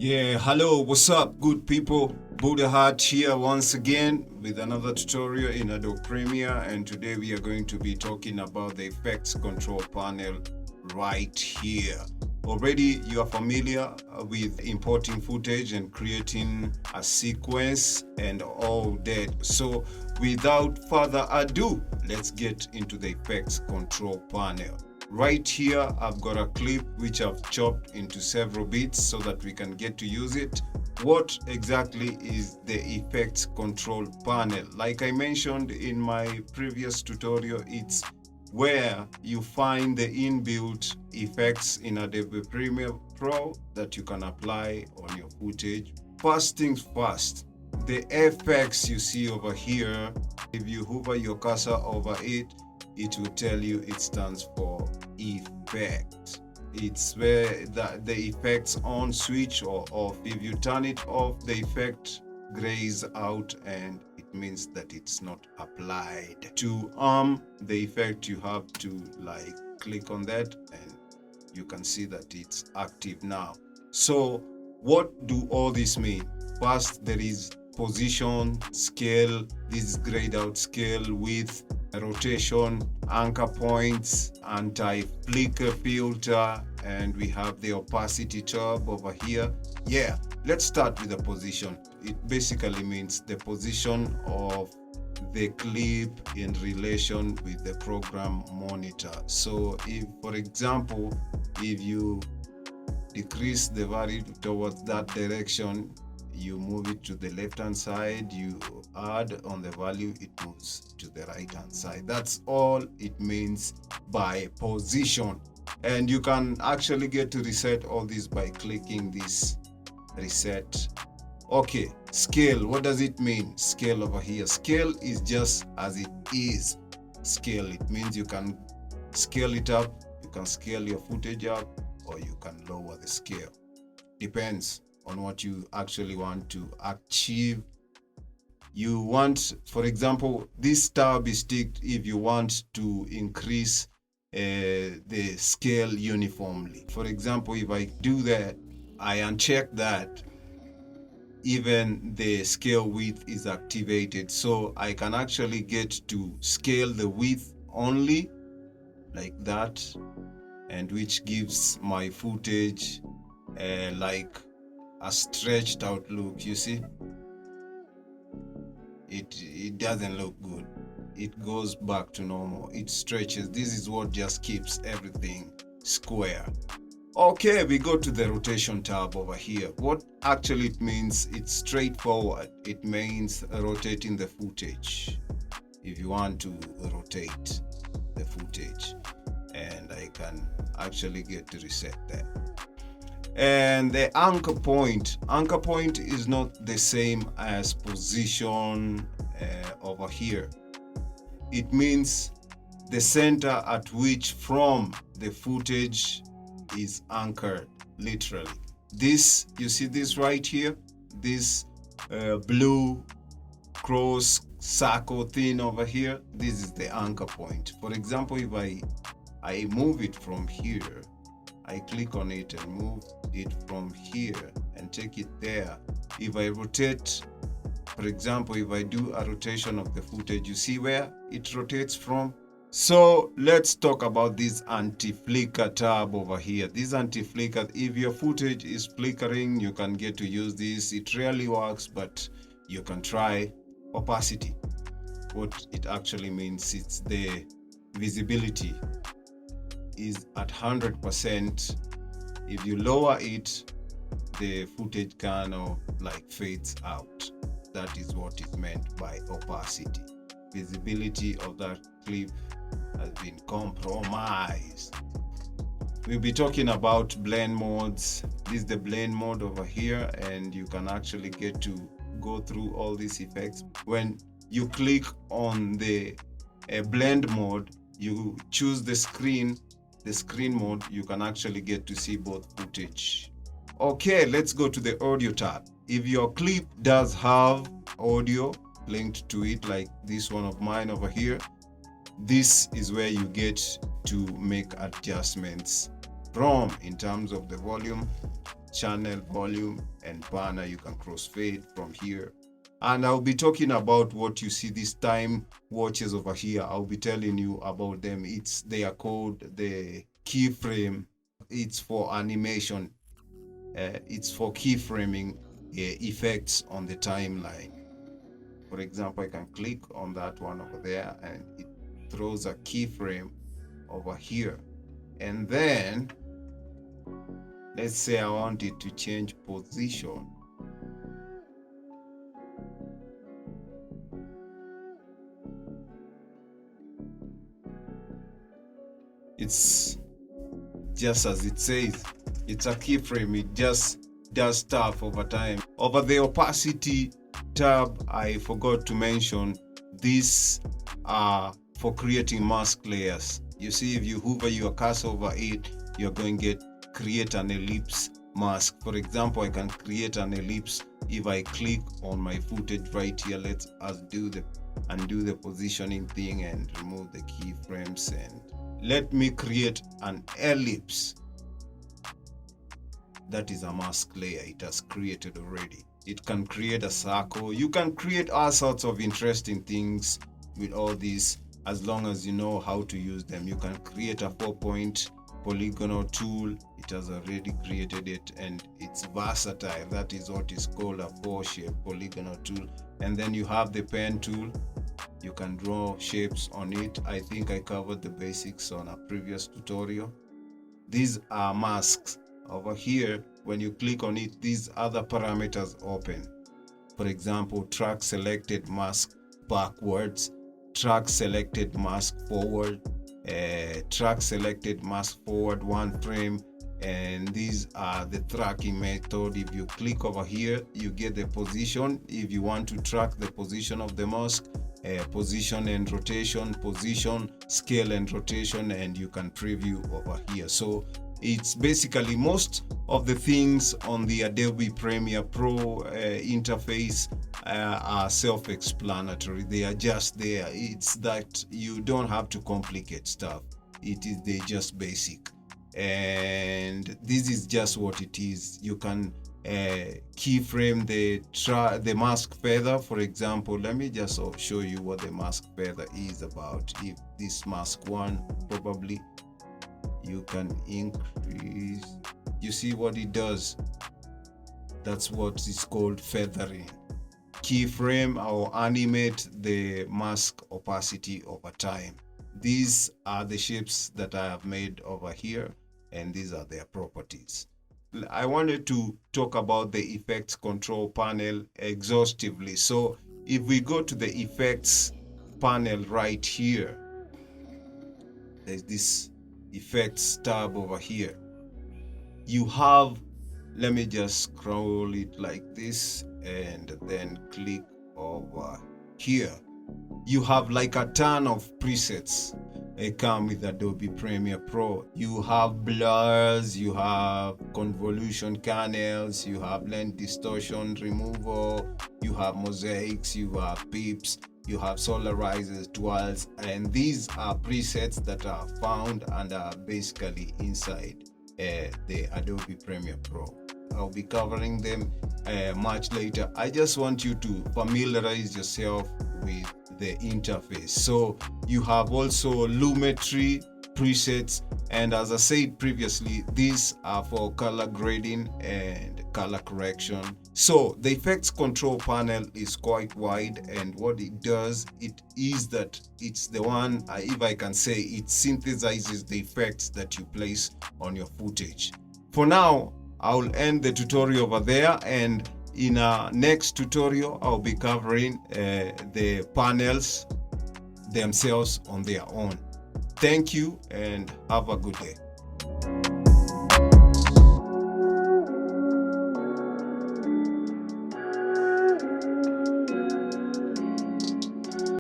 Yeah, hello, what's up, good people? Buddhahat here once again with another tutorial in Adobe Premiere, and today we are going to be talking about the effects control panel right here. Already you are familiar with importing footage and creating a sequence and all that. So without further ado, let's get into the effects control panel. Right here, I've got a clip which I've chopped into several bits so that we can get to use it. What exactly is the effects control panel? Like I mentioned in my previous tutorial, it's where you find the inbuilt effects in Adobe Premiere Pro that you can apply on your footage. First things first, the effects you see over here, if you hover your cursor over it, it will tell you it stands for effect. It's where the effects on switch or off. If you turn it off, the effect grays out and it means that it's not applied. To arm the effect, you have to like click on that and you can see that it's active now. So what do all this mean? First, there is position, scale, this is grayed out scale, width, rotation, anchor points, anti-flicker filter, and we have the opacity tab over here. Yeah, let's start with the position. It basically means the position of the clip in relation with the program monitor. So if, for example, if you decrease the value towards that direction, you move it to the left hand side, you add on the value, it moves to the right hand side. That's all it means by position. And you can actually get to reset all this by clicking this reset. Okay, scale, what does it mean? Scale over here. Scale is just as it is. Scale, it means you can scale it up, you can scale your footage up, or you can lower the scale. Depends on what you actually want to achieve. You want, for example, this tab is ticked if you want to increase the scale uniformly. For example, if I do that, I uncheck that, even the scale width is activated. So I can actually get to scale the width only like that, and which gives my footage like a stretched out look. You see, it doesn't look good. It goes back to normal, it stretches. This is what just keeps everything square. Okay, we go to the rotation tab over here. What actually it means, it's straightforward. It means rotating the footage. If you want to rotate the footage, and I can actually get to reset that. And the anchor point is not the same as position over here. It means the center at which from the footage is anchored, literally. This, you see this right here, this blue cross circle thing over here, this is the anchor point. For example, if I move it from here, I click on it and move it from here and take it there. If I rotate, for example, if I do a rotation of the footage, you see where it rotates from? So let's talk about this anti-flicker tab over here. This anti-flicker, if your footage is flickering, you can get to use this. It rarely works, but you can try. Opacity, what it actually means, it's the visibility is at 100%. If you lower it, the footage kind of like fades out. That is what is meant by opacity. Visibility of that clip has been compromised. We'll be talking about blend modes. This is the blend mode over here, and you can actually get to go through all these effects. When you click on the blend mode, you choose the screen mode, you can actually get to see both footage. Okay, let's go to the audio tab. If your clip does have audio linked to it, like this one of mine over here, this is where you get to make adjustments from, in terms of the volume, channel, volume, and banner. You can crossfade from here. And I'll be talking about what you see these time watches over here. I'll be telling you about them. They are called the keyframe. It's for animation. It's for keyframing effects on the timeline. For example, I can click on that one over there and it throws a keyframe over here. And then let's say I want it to change position. It's just as it says, it's a keyframe. It just does stuff over time. Over the opacity tab, I forgot to mention these are for creating mask layers. You see, if you hover your cursor over it, you're going to create an ellipse mask. For example, I can create an ellipse if I click on my footage right here. Let's undo the positioning thing and remove the keyframes, and let me create an ellipse. That is a mask layer. It has created already. It can create a circle. You can create all sorts of interesting things with all these, as long as you know how to use them. You can create a 4-point polygonal tool. It has already created it, and it's versatile. That is what is called a 4-shape polygonal tool. And then you have the pen tool. You can draw shapes on it. I think I covered the basics on a previous tutorial. These are masks. Over here, when you click on it, these other parameters open. For example, track selected mask backwards, track selected mask forward, track selected mask forward 1 frame, and these are the tracking method. If you click over here, you get the position. If you want to track the position of the mask, position and rotation, position, scale and rotation, and you can preview over here. So it's basically most of the things on the Adobe Premiere Pro interface are self-explanatory. They are just there. It's that you don't have to complicate stuff. They're just basic. And this is just what it is. You can keyframe the mask feather. For example, let me just show you what the mask feather is about. If this mask one, probably you can increase. You see what it does? That's what is called feathering. Keyframe or animate the mask opacity over time. These are the shapes that I have made over here, and these are their properties. I wanted to talk about the effects control panel exhaustively. So if we go to the effects panel right here, there's this effects tab over here. You have, let me just scroll it like this and then click over here. You have like a ton of presets. They come with Adobe Premiere Pro. You have blurs, you have convolution kernels, you have lens distortion removal, you have mosaics, you have pips, you have solarizers, twirls, and these are presets that are found and are basically inside the Adobe Premiere Pro. I'll be covering them much later. I just want you to familiarize yourself with the interface. So you have also Lumetri presets, and as I said previously, these are for color grading and color correction. So the effects control panel is quite wide, and what it does, it is that it's the one, if I can say, it synthesizes the effects that you place on your footage. For now, I'll end the tutorial over there, and in our next tutorial, I'll be covering the panels themselves on their own. Thank you and have a good day.